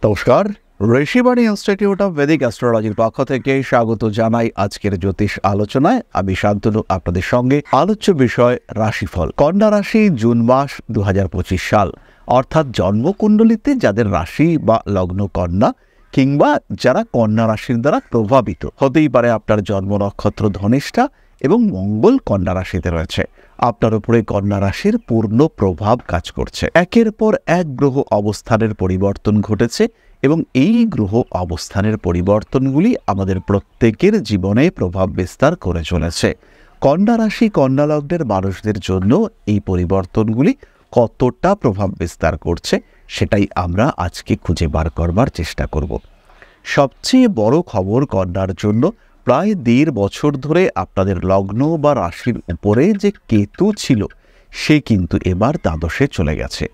নমস্কার, Rishibani institute of Vedic অ্যাস্ট্রোলজির পক্ষ থেকে স্বাগত জানাই আজকের জ্যোতিষ আলোচনায়। আমি শান্তনু আপনাদের সঙ্গে। আলোচ্য বিষয় রাশিফল। কন্যা রাশি, জুন মাস 2025 সাল, অর্থাৎ জন্মকুণ্ডলিতে যাদের রাশি বা লগ্ন কন্যা কিংবা যারা কন্যা রাশির দ্বারা প্রভাবিত, হতেই পারে আপনার জন্ম নক্ষত্র ধনিষ্ঠা এবং মঙ্গল কন্যা রাশিতে রয়েছে, আপনার উপরে কন্যা রাশির পূর্ণ প্রভাব কাজ করছে। একের পর এক গ্রহ অবস্থানের পরিবর্তন ঘটেছে এবং এই গ্রহ অবস্থানের পরিবর্তনগুলি আমাদের প্রত্যেকের জীবনে প্রভাব বিস্তার করে চলেছে। কন্যা রাশি, কন্যা লগ্নের মানুষদের জন্য এই পরিবর্তনগুলি কতটা প্রভাব বিস্তার করছে সেটাই আমরা আজকে খুঁজে বার করবার চেষ্টা করব। সবচেয়ে বড় খবর, কন্যার জন্য প্রায় 1.5 বছর ধরে আপনাদের লগ্ন বা রাশির উপরে যে কেতু ছিল সে কিন্তু এবার দ্বাদশে চলে গেছে,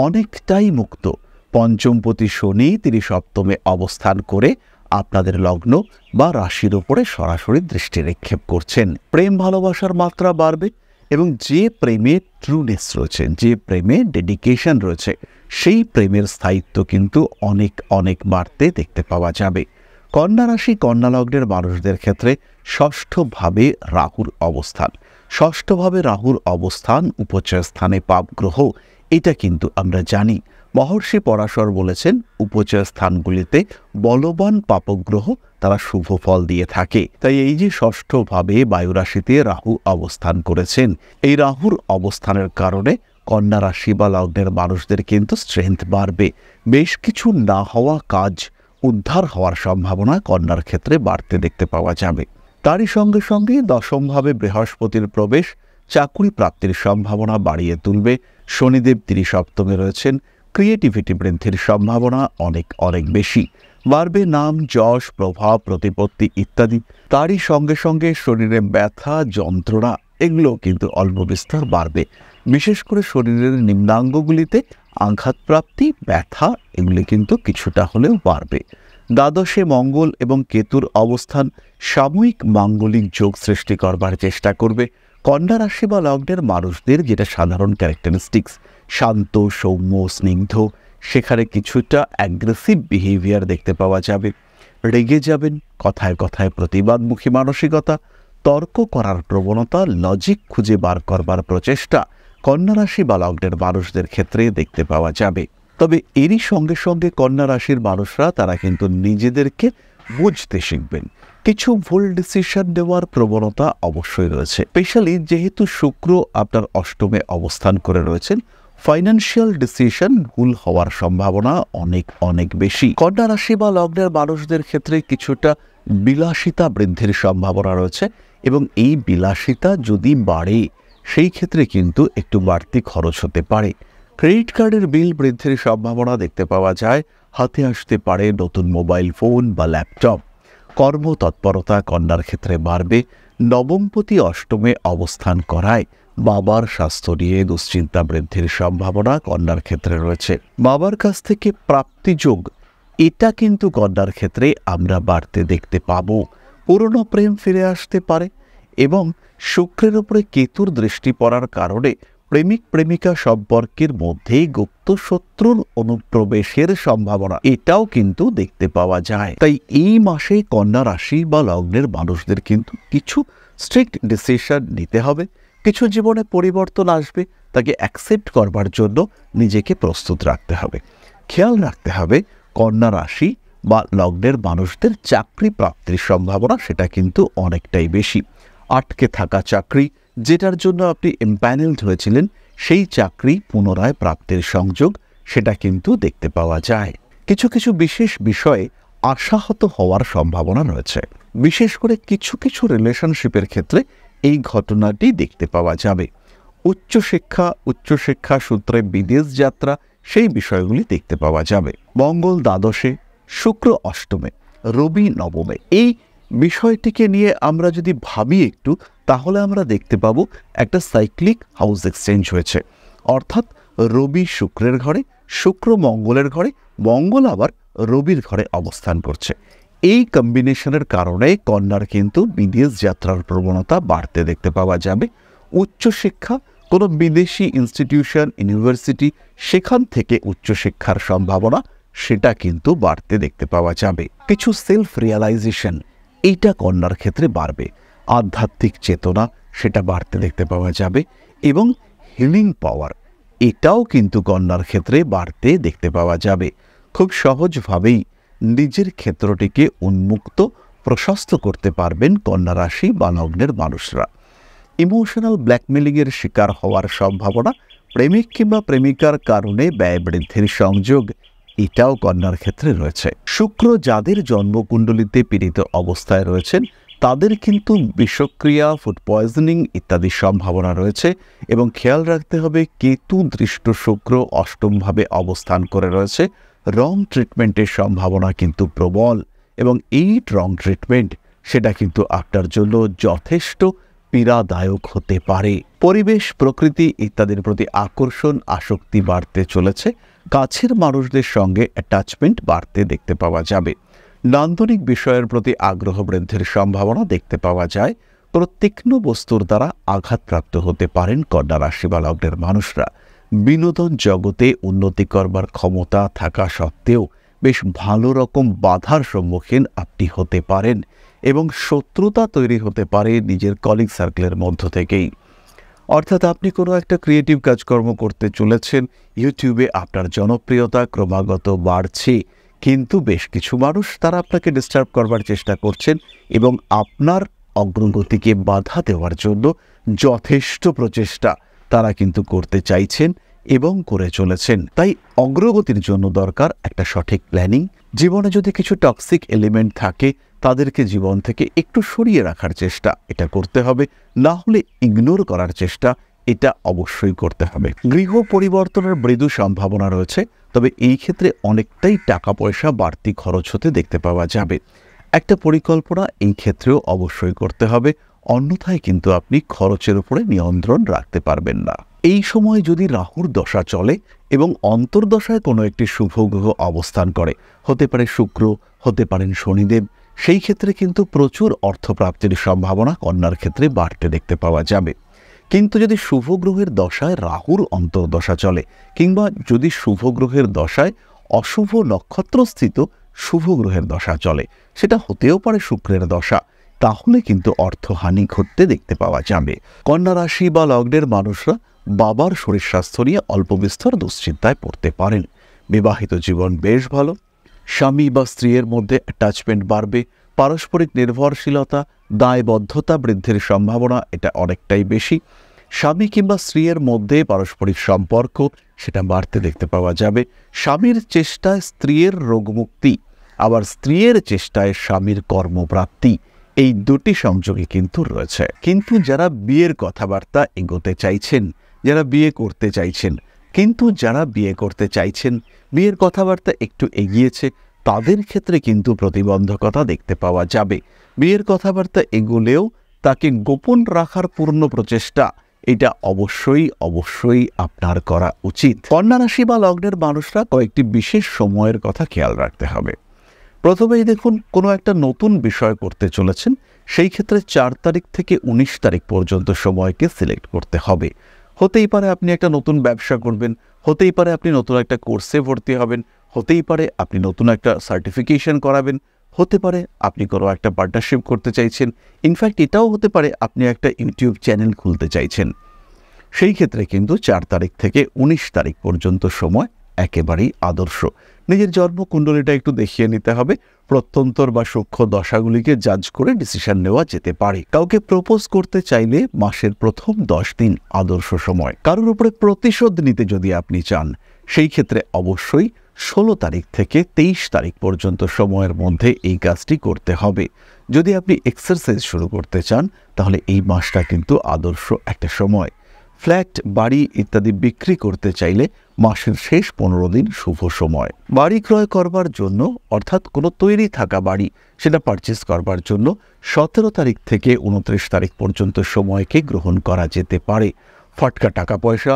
অনেকটাই মুক্ত। পঞ্চমপতি শনি তিনি সপ্তমে অবস্থান করে আপনাদের লগ্ন বা রাশির উপরে সরাসরি দৃষ্টি নিক্ষেপ করছেন। প্রেম ভালোবাসার মাত্রা বাড়বে এবং যে প্রেমে ট্রুনেস রয়েছে, যে প্রেমে ডেডিকেশন রয়েছে, সেই প্রেমের স্থায়িত্ব কিন্তু অনেক অনেক বাড়তে দেখতে পাওয়া যাবে। কন্যা রাশি, কন্যা লগ্নের মানুষদের ক্ষেত্রে ষষ্ঠভাবে রাহুর অবস্থান। ষষ্ঠভাবে রাহুর অবস্থান উপচয় স্থানে পাপ গ্রহ, এটা কিন্তু আমরা জানি। মহর্ষি পরাশর বলেছেন উপচয় স্থানগুলিতে বলবান পাপগ্রহ তারা শুভ ফল দিয়ে থাকে। তাই এই যে ষষ্ঠভাবে বায়ু রাশিতে রাহু অবস্থান করেছেন, এই রাহুর অবস্থানের কারণে কন্যা রাশি বা লগ্নের মানুষদের কিন্তু স্ট্রেংথ বাড়বে। বেশ কিছু না হওয়া কাজ উদ্ধার হওয়ার সম্ভাবনা কন্যার ক্ষেত্রে বাড়তে দেখতে পাওয়া যাবে। তারই সঙ্গে সঙ্গে দশমভাবে বৃহস্পতির প্রবেশ চাকুরি প্রাপ্তির সম্ভাবনা বাড়িয়ে তুলবে। শনিদেব তিনি সপ্তমে রয়েছেন, ক্রিয়েটিভিটি বৃদ্ধির সম্ভাবনা অনেক অনেক বেশি বাড়বে। নাম, যশ, প্রভাব, প্রতিপত্তি ইত্যাদি। তারই সঙ্গে সঙ্গে শরীরে ব্যথা, যন্ত্রণা এগুলো কিন্তু অল্প বিস্তর বাড়বে। বিশেষ করে শরীরের নিম্নাঙ্গগুলিতে আঘাতপ্রাপ্তি, ব্যথা এগুলি কিন্তু কিছুটা হলেও বাড়বে। দ্বাদশে মঙ্গল এবং কেতুর অবস্থান সাময়িক মাঙ্গলিক যোগ সৃষ্টি করবার চেষ্টা করবে। কন্যা রাশি বা লগ্নের মানুষদের যেটা সাধারণ ক্যারেক্টারিস্টিক্স, শান্ত, সৌম্য, স্নিগ্ধ, সেখানে কিছুটা অ্যাগ্রেসিভ বিহেভিয়ার দেখতে পাওয়া যাবে। রেগে যাবেন, কথায় কথায় প্রতিবাদমুখী মানসিকতা, তর্ক করার প্রবণতা, লজিক খুঁজে বার করবার প্রচেষ্টা কন্যা রাশি বা লগ্নের মানুষদের ক্ষেত্রে দেখতে পাওয়া যাবে। তবে এরই সঙ্গে সঙ্গে কন্যা রাশির মানুষরা তারা কিন্তু নিজেদেরকে বুঝতে শিখবেন। কিছু ভুল ডিসিশন নেওয়ার প্রবণতা অবশ্যই রয়েছে, স্পেশালি যেহেতু শুক্র আপনার অষ্টমে অবস্থান করে রয়েছেন, ফাইন্যান্সিয়াল ডিসিশন ভুল হওয়ার সম্ভাবনা অনেক অনেক বেশি। কন্যা রাশি বা লগ্নের মানুষদের ক্ষেত্রে কিছুটা বিলাসিতা বৃদ্ধির সম্ভাবনা রয়েছে এবং এই বিলাসিতা যদি বাড়ে সেই ক্ষেত্রে কিন্তু একটু বাড়তি খরচ হতে পারে। ক্রেডিট কার্ডের বিল বৃদ্ধির সম্ভাবনা দেখতে পাওয়া যায়। হাতে আসতে পারে নতুন মোবাইল ফোন বা ল্যাপটপ। কর্মতৎপরতা কন্যার ক্ষেত্রে বাড়বে। নবমপতি অষ্টমে অবস্থান করায় বাবার স্বাস্থ্য নিয়ে দুশ্চিন্তা বৃদ্ধির সম্ভাবনা কন্যার ক্ষেত্রে রয়েছে। বাবার কাছ থেকে প্রাপ্তিযোগ এটা কিন্তু কন্যার ক্ষেত্রে আমরা বাড়তে দেখতে পাব। পুরনো প্রেম ফিরে আসতে পারে এবং শুক্রের উপরে কেতুর দৃষ্টি পড়ার কারণে প্রেমিক প্রেমিকা সম্পর্কের মধ্যে গুপ্ত শত্রুর অনুপ্রবেশের সম্ভাবনা এটাও কিন্তু দেখতে পাওয়া যায়। তাই এই মাসে কন্যা রাশি বা লগ্নের মানুষদের কিন্তু কিছু স্ট্রিক্ট ডিসিশন নিতে হবে। কিছু জীবনে পরিবর্তন আসবে, তাকে অ্যাকসেপ্ট করবার জন্য নিজেকে প্রস্তুত রাখতে হবে। খেয়াল রাখতে হবে কন্যা রাশি বা লগ্নের মানুষদের চাকরি প্রাপ্তির সম্ভাবনা সেটা কিন্তু অনেকটাই বেশি। আটকে থাকা চাকরি, যেটার জন্য আপনি এমপ্যানেলড হয়েছিলেন, সেই চাকরি পুনরায় প্রাপ্তির সংযোগ সেটা কিন্তু দেখতে পাওয়া যায়। কিছু কিছু বিশেষ বিষয়ে আশাহত হওয়ার সম্ভাবনা রয়েছে। বিশেষ করে কিছু কিছু রিলেশনশিপের ক্ষেত্রে এই ঘটনাটি দেখতে পাওয়া যাবে। উচ্চশিক্ষা সূত্রে বিদেশ যাত্রা, সেই বিষয়গুলি দেখতে পাওয়া যাবে। মঙ্গল দ্বাদশে, শুক্র অষ্টমে, রবি নবমে। এই বিষয়টিকে নিয়ে আমরা যদি ভাবি একটু, তাহলে আমরা দেখতে পাবো একটা সাইক্লিক হাউস এক্সচেঞ্জ হয়েছে। অর্থাৎ রবি শুক্রের ঘরে, শুক্র মঙ্গলের ঘরে, মঙ্গল আবার রবির ঘরে অবস্থান করছে। এই কম্বিনেশনের কারণে কন্যার কিন্তু বিদেশ যাত্রার প্রবণতা বাড়তে দেখতে পাওয়া যাবে। উচ্চশিক্ষা, কোনো বিদেশি ইনস্টিটিউশন, ইউনিভার্সিটি, সেখান থেকে উচ্চশিক্ষার সম্ভাবনা সেটা কিন্তু বাড়তে দেখতে পাওয়া যাবে। কিছু সেলফ রিয়ালাইজেশন এইটা কন্যার ক্ষেত্রে বাড়বে। আধ্যাত্মিক চেতনা সেটা বাড়তে দেখতে পাওয়া যাবে এবং হিলিং পাওয়ার এটাও কিন্তু কন্যার ক্ষেত্রে বাড়তে দেখতে পাওয়া যাবে। খুব সহজভাবেই নিজের ক্ষেত্রটিকে উন্মুক্ত প্রশস্ত করতে পারবেন কন্যা রাশি বা লগ্নের মানুষরা। ইমোশনাল ব্ল্যাকমেলিংয়ের শিকার হওয়ার সম্ভাবনা, প্রেমিক কিংবা প্রেমিকার কারণে ব্যয় বৃদ্ধির সংযোগ এটাও কন্যার ক্ষেত্রে রয়েছে। শুক্র যাদের জন্মকুণ্ডলিতে পীড়িত অবস্থায় রয়েছেন তাদের কিন্তু বিষক্রিয়া, ফুড পয়জনিং ইত্যাদির সম্ভাবনা রয়েছে এবং খেয়াল রাখতে হবে কেতু দৃষ্ট শুক্র অষ্টমভাবে অবস্থান করে রয়েছে। রং ট্রিটমেন্টের সম্ভাবনা কিন্তু প্রবল এবং এই রং ট্রিটমেন্ট সেটা কিন্তু আপনার জন্য যথেষ্ট পীড়াদায়ক হতে পারে। পরিবেশ, প্রকৃতি ইত্যাদির প্রতি আকর্ষণ, আসক্তি বাড়তে চলেছে। কাছের মানুষদের সঙ্গে অ্যাটাচমেন্ট বাড়তে দেখতে পাওয়া যাবে। নান্দনিক বিষয়ের প্রতি আগ্রহ বৃদ্ধির সম্ভাবনা দেখতে পাওয়া যায়। প্রত্যেকনো বস্তুর দ্বারা আঘাতপ্রাপ্ত হতে পারেন কন্যা রাশি বা লগ্নের মানুষরা। বিনোদন জগতে উন্নতি করবার ক্ষমতা থাকা সত্ত্বেও বেশ ভালো রকম বাধার সম্মুখীন আপনি হতে পারেন এবং শত্রুতা তৈরি হতে পারে নিজের কলিগ সার্কেলের মধ্য থেকেই। অর্থাৎ আপনি কোনো একটা ক্রিয়েটিভ কাজকর্ম করতে চলেছেন, ইউটিউবে আপনার জনপ্রিয়তা ক্রমাগত বাড়ছে, কিন্তু বেশ কিছু মানুষ তারা আপনাকে ডিস্টার্ব করবার চেষ্টা করছেন এবং আপনার অগ্রগতিকে বাধা দেওয়ার জন্য যথেষ্ট প্রচেষ্টা তারা কিন্তু করতে চাইছেন এবং করে চলেছেন। তাই অগ্রগতির জন্য দরকার একটা সঠিক প্ল্যানিং। জীবনে যদি কিছু টক্সিক এলিমেন্ট থাকে তাদেরকে জীবন থেকে একটু সরিয়ে রাখার চেষ্টা এটা করতে হবে, না হলে ইগনোর করার চেষ্টা এটা অবশ্যই করতে হবে। গৃহ পরিবর্তনের মৃদু সম্ভাবনা রয়েছে, তবে এই ক্ষেত্রে অনেকটাই টাকা পয়সা বাড়তি খরচ হতে দেখতে পাওয়া যাবে। একটা পরিকল্পনা এই ক্ষেত্রেও অবশ্যই করতে হবে, অন্যথায় কিন্তু আপনি খরচের উপরে নিয়ন্ত্রণ রাখতে পারবেন না। এই সময় যদি রাহুর দশা চলে এবং অন্তর্দশায় কোনো একটি শুভ গ্রহ অবস্থান করে, হতে পারে শুক্র, হতে পারেন শনিদেব, সেই ক্ষেত্রে কিন্তু প্রচুর অর্থপ্রাপ্তির সম্ভাবনা কন্যার ক্ষেত্রে বাড়তে দেখতে পাওয়া যাবে। কিন্তু যদি শুভ গ্রহের দশায় রাহুর অন্তর্দশা চলে কিংবা যদি শুভ গ্রহের দশায় অশুভ নক্ষত্রস্থিত শুভ গ্রহের দশা চলে, সেটা হতেও পারে শুক্রের দশা, তাহলে কিন্তু অর্থহানি ঘটতে দেখতে পাওয়া যাবে। কন্যা রাশি বা লগ্নের মানুষরা বাবার শরীর স্বাস্থ্য নিয়ে অল্প বিস্তর দুশ্চিন্তায় পড়তে পারেন। বিবাহিত জীবন বেশ ভালো। স্বামী বা স্ত্রীর মধ্যে অ্যাটাচমেন্ট বাড়বে। পারস্পরিক নির্ভরশীলতা, দায়বদ্ধতা বৃদ্ধির সম্ভাবনা এটা অনেকটাই বেশি। স্বামী কিংবা স্ত্রীর মধ্যে পারস্পরিক সম্পর্ক সেটা বাড়তে দেখতে পাওয়া যাবে। স্বামীর চেষ্টায় স্ত্রীর রোগমুক্তি, আবার স্ত্রীর চেষ্টায় স্বামীর কর্মপ্রাপ্তি, এই দুটি সংযোগে কিন্তু রয়েছে। কিন্তু যারা বিয়ের কথাবার্তা এগোতে চাইছেন, যারা বিয়ে করতে চাইছেন, বিয়ের কথাবার্তা একটু এগিয়েছে, তাদের ক্ষেত্রে কিন্তু প্রতিবন্ধকতা দেখতে পাওয়া যাবে। বিয়ের কথাবার্তা এগোলেও তাকে গোপন রাখার পূর্ণ প্রচেষ্টা এটা অবশ্যই আপনার করা উচিত। কন্যা রাশি বা লগ্নের মানুষরা কয়েকটি বিশেষ সময়ের কথা খেয়াল রাখতে হবে। প্রথমেই দেখুন, কোনো একটা নতুন বিষয় করতে চলেছেন, সেই ক্ষেত্রে 4 তারিখ থেকে 19 তারিখ পর্যন্ত সময়কে সিলেক্ট করতে হবে। হতেই পারে আপনি একটা নতুন ব্যবসা করবেন, হতেই পারে আপনি নতুন একটা কোর্সে ভর্তি হবেন, হতেই পারে আপনি নতুন একটা সার্টিফিকেশন করাবেন, হতে পারে আপনি কোনো একটা পার্টনারশিপ করতে চাইছেন, ইনফ্যাক্ট এটাও হতে পারে আপনি একটা ইউটিউব চ্যানেল খুলতে চাইছেন। সেই ক্ষেত্রে কিন্তু 4 তারিখ থেকে 19 তারিখ পর্যন্ত সময় একেবারেই আদর্শ। নিজের জন্মকুণ্ডলীটা একটু দেখিয়ে নিতে হবে। প্রত্যন্তর বা সূক্ষ্ম দশাগুলিকে জাজ করে ডিসিশন নেওয়া যেতে পারে। কাউকে প্রপোজ করতে চাইলে মাসের প্রথম 10 দিন আদর্শ সময়। কারোর উপরে প্রতিশোধ নিতে যদি আপনি চান, সেই ক্ষেত্রে অবশ্যই 16 তারিখ থেকে 23 তারিখ পর্যন্ত সময়ের মধ্যে এই কাজটি করতে হবে। যদি আপনি এক্সারসাইজ শুরু করতে চান, তাহলে এই মাসটা কিন্তু আদর্শ একটা সময়। ফ্ল্যাট, বাড়ি ইত্যাদি বিক্রি করতে চাইলে মাসের শেষ 15 দিন শুভ সময়। বাড়ি ক্রয় করবার জন্য, অর্থাৎ কোনো তৈরি থাকা বাড়ি সেটা পারচেস করবার জন্য 17 তারিখ থেকে 29 তারিখ পর্যন্ত সময়কে গ্রহণ করা যেতে পারে। ফটকা টাকা পয়সা,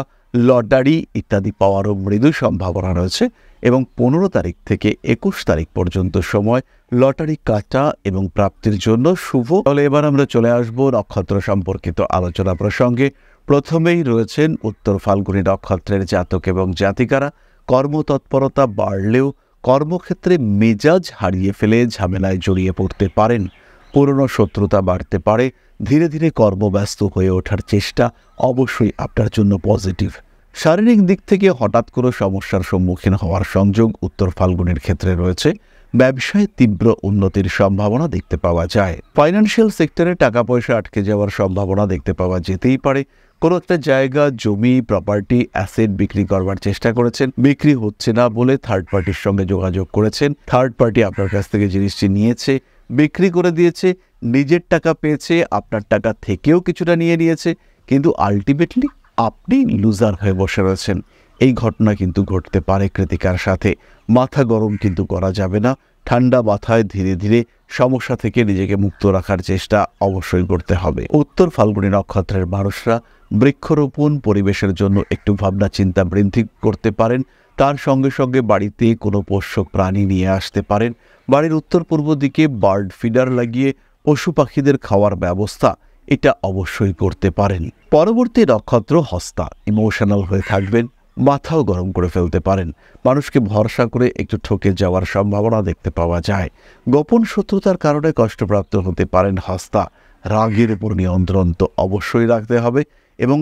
লটারি ইত্যাদি পাওয়ারও মৃদু সম্ভাবনা রয়েছে এবং 15 তারিখ থেকে 21 তারিখ পর্যন্ত সময় লটারি কাটা এবং প্রাপ্তির জন্য শুভ। তাহলে এবার আমরা চলে আসব নক্ষত্র সম্পর্কিত আলোচনা প্রসঙ্গে। প্রথমেই রয়েছেন উত্তর ফাল্গুনী নক্ষত্রের জাতক এবং জাতিকারা। কর্মতৎপরতা বাড়লেও কর্মক্ষেত্রে মেজাজ হারিয়ে ফেলে ঝামেলায় জড়িয়ে পড়তে পারেন। পুরনো শত্রুতা বাড়তে পারে। ধীরে ধীরে কর্মব্যস্ত হয়ে ওঠার চেষ্টা অবশ্যই আপনার জন্য পজিটিভ। শারীরিক দিক থেকে হঠাৎ করে সমস্যার সম্মুখীন হওয়ার সংযোগ উত্তর ফাল্গুনের ক্ষেত্রে রয়েছে। ব্যবসায় তীব্র উন্নতির সম্ভাবনা দেখতে পাওয়া যায়। ফাইন্যান্সিয়াল সেক্টরে টাকা পয়সা আটকে যাওয়ার সম্ভাবনা দেখতে পাওয়া যেতেই পারে। কোনো একটা জায়গা, জমি, প্রপার্টি, অ্যাসেট বিক্রি করবার চেষ্টা করেছেন, বিক্রি হচ্ছে না বলে থার্ড পার্টির সঙ্গে যোগাযোগ করেছেন। থার্ড পার্টি আপনার কাছ থেকে জিনিসটি নিয়েছে, বিক্রি করে দিয়েছে, নিজের টাকা পেয়েছে, আপনার টাকা থেকেও কিছুটা নিয়ে নিয়েছে, কিন্তু আলটিমেটলি আপনি লুজার হয়ে বসে রয়েছেন। এই ঘটনা কিন্তু ঘটতে পারে কৃতিকার সাথে। মাথা গরম কিন্তু করা যাবে না। ঠান্ডা মাথায় ধীরে ধীরে সমস্যা থেকে নিজেকে মুক্ত রাখার চেষ্টা অবশ্যই করতে হবে। উত্তর ফাল্গুনী নক্ষত্রের মানুষরা বৃক্ষরোপণ, পরিবেশের জন্য একটু ভাবনা চিন্তা বৃদ্ধি করতে পারেন। তার সঙ্গে সঙ্গে বাড়িতে কোনো পোষ্য প্রাণী নিয়ে আসতে পারেন। বাড়ির উত্তর পূর্ব দিকে বার্ড ফিডার লাগিয়ে পশু পাখিদের খাওয়ার ব্যবস্থা এটা অবশ্যই করতে পারেন। পরবর্তী নক্ষত্র হস্তা। ইমোশনাল হয়ে থাকবেন, মাথাও গরম করে ফেলতে পারেন। মানুষকে ভরসা করে একটু ঠকে যাওয়ার সম্ভাবনা দেখতে পাওয়া যায়। গোপন শত্রুতার কারণে কষ্টপ্রাপ্ত হতে পারেন হস্তা। রাগের উপর নিয়ন্ত্রণ তো অবশ্যই রাখতে হবে, এবং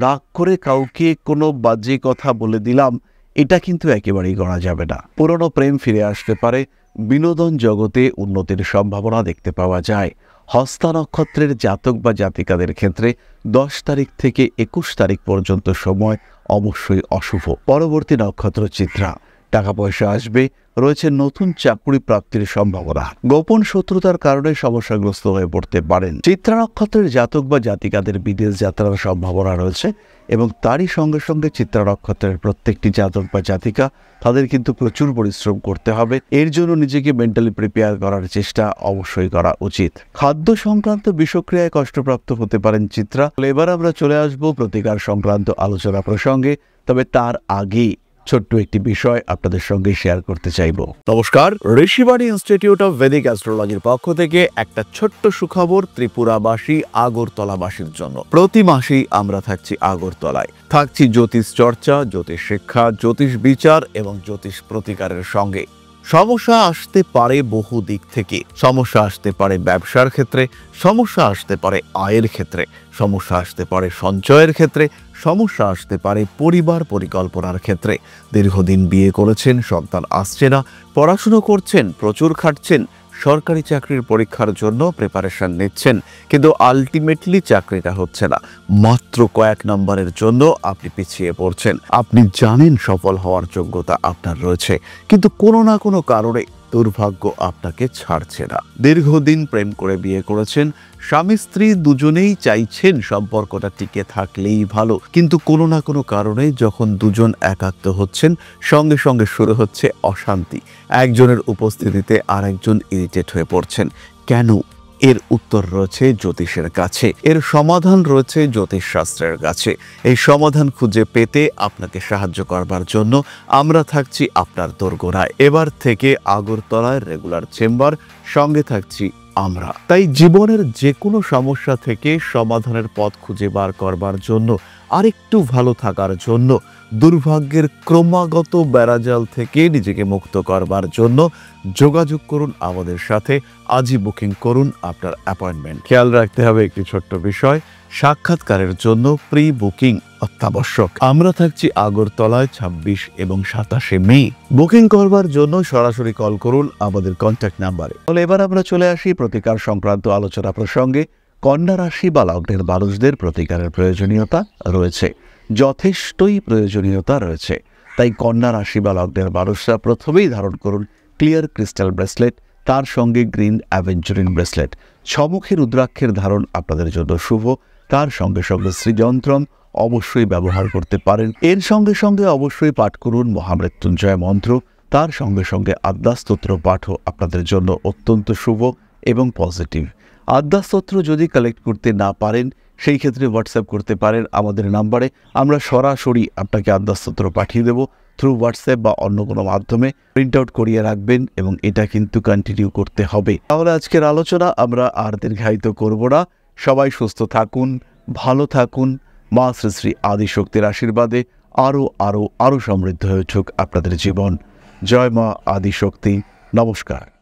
রাগ করে কাউকে কোনো বাজে কথা বলে দিলাম এটা কিন্তু একেবারেই করা যাবে না। পুরনো প্রেম ফিরে আসতে পারে। বিনোদন জগতে উন্নতির সম্ভাবনা দেখতে পাওয়া যায়। হস্তা নক্ষত্রের জাতক বা জাতিকাদের ক্ষেত্রে 10 তারিখ থেকে 21 তারিখ পর্যন্ত সময় অবশ্যই অশুভ। পরবর্তী নক্ষত্র চিত্রা। টাকা পয়সা আসবে, রয়েছে নতুন চাকরি প্রাপ্তির সম্ভাবনা। গোপন শত্রুতার কারণে সমস্যাগ্রস্ত হয়ে পড়তে পারেন। চিত্রা নক্ষত্রের জাতক বা জাতিকাদের বিদেশ যাত্রার সম্ভাবনা রয়েছে, এবং তারই সঙ্গে সঙ্গে চিত্রা নক্ষত্রের প্রত্যেকটি জাতক বা জাতিকা তাদের কিন্তু প্রচুর পরিশ্রম করতে হবে। এর জন্য নিজেকে মেন্টালি প্রিপেয়ার করার চেষ্টা অবশ্যই করা উচিত। খাদ্য সংক্রান্ত বিষক্রিয়ায় কষ্টপ্রাপ্ত হতে পারেন চিত্রা। এবার আমরা চলে আসব প্রতিকার সংক্রান্ত আলোচনা প্রসঙ্গে, তবে তার আগে ছোট্ট একটি বিষয় আপনাদের সঙ্গে শেয়ার করতে চাইব। নমস্কার, ঋষিবাণী ইনস্টিটিউট অফ ভেদিক অ্যাস্ট্রোলজির পক্ষ থেকে একটা ছোট্ট সুখবর ত্রিপুরাবাসী, আগরতলাবাসীর জন্য। প্রতি মাসেই আমরা থাকছি আগরতলায়। থাকছি জ্যোতিষ চর্চা, জ্যোতিষ শিক্ষা, জ্যোতিষ বিচার এবং জ্যোতিষ প্রতিকারের সঙ্গে। সমস্যা আসতে পারে বহু দিক থেকে। সমস্যা আসতে পারে ব্যবসার ক্ষেত্রে, সমস্যা আসতে পারে আয়ের ক্ষেত্রে, সমস্যা আসতে পারে সঞ্চয়ের ক্ষেত্রে, সমস্যা আসতে পারে পরিবার পরিকল্পনার ক্ষেত্রে। দীর্ঘদিন বিয়ে করেছেন, সন্তান আসছে না, পড়াশুনো করছেন, প্রচুর খাটছেন, সরকারি চাকরির পরীক্ষার জন্য প্রিপারেশন নিচ্ছেন, কিন্তু আলটিমেটলি চাকরিটা হচ্ছে না। মাত্র কয়েক নম্বরের জন্য আপনি পিছিয়ে পড়ছেন। আপনি জানেন সফল হওয়ার যোগ্যতা আপনার রয়েছে, কিন্তু কোনো না কোনো কারণে দুর্ভাগ্য আপনাকে ছাড়ছে না। দীর্ঘদিন প্রেম করে বিয়ে করেছেন, স্বামী স্ত্রী দুজনেই চাইছেন সম্পর্কটা টিকে থাকলেই ভালো, কিন্তু কোনো না কোনো কারণে যখন দুজন একাত্ম হচ্ছেন, সঙ্গে সঙ্গে শুরু হচ্ছে অশান্তি। একজনের উপস্থিতিতে আরেকজন ইরিটেট হয়ে পড়ছেন। কেন? এর উত্তর রয়েছে জ্যোতিষের কাছে, এর সমাধান রয়েছে জ্যোতিষশাস্ত্রের কাছে। এই সমাধান খুঁজে পেতে আপনাকে সাহায্য করবার জন্য আমরা থাকছি আপনার দোরগোড়ায়। এবার থেকে আগরতলায় রেগুলার চেম্বার, সঙ্গে থাকছি আমরা। তাই জীবনের যে কোনো সমস্যা থেকে সমাধানের পথ খুঁজে বার করবার জন্য, আরেকটু ভালো থাকার জন্য, দুর্ভাগ্যের ক্রমাগত বেড়াজাল থেকে নিজেকে মুক্ত করবার জন্য যোগাযোগ করুন আমাদের সাথে। আজই বুকিং করুন আপনার অ্যাপয়েন্টমেন্ট। খেয়াল রাখতে হবে একটি ছোট্ট বিষয়, সাক্ষাৎকারের জন্য প্রি বুকিং অত্যাবশ্যক। আমরা থাকছি আগরতলায় 26 এবং 27 মে। বুকিং করবার জন্য সরাসরি কল করুন আমাদের কন্ট্যাক্ট নাম্বারে। তাহলে এবার আমরা চলে আসি প্রতিকার সংক্রান্ত আলোচনা প্রসঙ্গে। কন্যা রাশি বা লগ্নের মানুষদের প্রতিকারের প্রয়োজনীয়তা রয়েছে, যথেষ্টই প্রয়োজনীয়তা রয়েছে। তাই কন্যা রাশি বা লগ্নের মানুষরা প্রথমেই ধারণ করুন ক্লিয়ার ক্রিস্টাল ব্রেসলেট, তার সঙ্গে গ্রিন অ্যাভেঞ্চুরিন ব্রেসলেট। ছমুখী রুদ্রাক্ষের ধারণ আপনাদের জন্য শুভ। তার সঙ্গে সঙ্গে শ্রীযন্ত্রম অবশ্যই ব্যবহার করতে পারেন। এর সঙ্গে সঙ্গে অবশ্যই পাঠ করুন মহামৃত্যুঞ্জয় মন্ত্র। তার সঙ্গে সঙ্গে আদ্যাস্তোত্র পাঠও আপনাদের জন্য অত্যন্ত শুভ এবং পজিটিভ। আদ্যাস্তোত্র যদি কালেক্ট করতে না পারেন, সেই ক্ষেত্রে হোয়াটসঅ্যাপ করতে পারেন আমাদের নাম্বারে। আমরা সরাসরি আপনাকে আদ্যাস্তোত্র পাঠিয়ে দেব থ্রু হোয়াটসঅ্যাপ বা অন্য কোনো মাধ্যমে। প্রিন্ট আউট করিয়ে রাখবেন এবং এটা কিন্তু কন্টিনিউ করতে হবে। তাহলে আজকের আলোচনা আমরা আর দীর্ঘায়িত করব না। সবাই সুস্থ থাকুন, ভালো থাকুন। মা শ্রী শ্রী আদিশক্তির আশীর্বাদে আরও সমৃদ্ধ হয়ে উঠুক আপনাদের জীবন। জয় মা আদিশক্তি। নমস্কার।